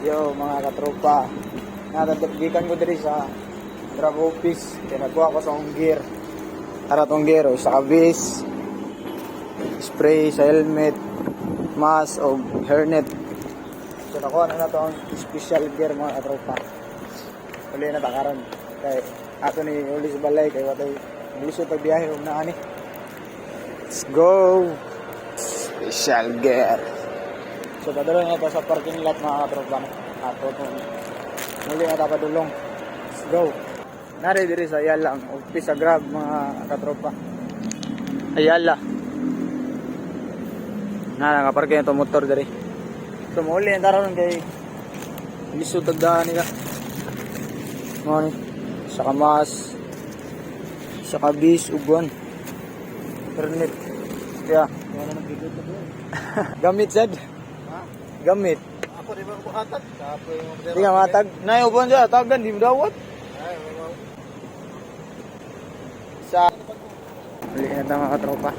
Yo mga katropa, natagbigan ko diri sa grab office. Kaya nagkuha ko sa akong gear. Tara tong gear, sa kabis, spray sa helmet, mask o hairnet. So nakuha na to ang special gear mga katropa. Uli na takaran. Kaya ato ni uli sa balay, kaya watay gusto pagbiyahe huwag na ani. Let's go! Special gear. So padala na ito sa parking lot mga katropa. Ato itong muli na tapadulong. Let's go! Nari diri sa Ayala, office sa Grab mga katropa. Ayala. Nakaparking ito motor diri. So muli na taron kay gusto tagdaan nila. Mga sa kamas, sa kabis, uguan, internet. Kaya gamit sad. Gamit. Ako di ba ko hatag? Di nga matag. Naiuban siya, tagan, di mo dawat. Sa... Balik na tayo mga katropa.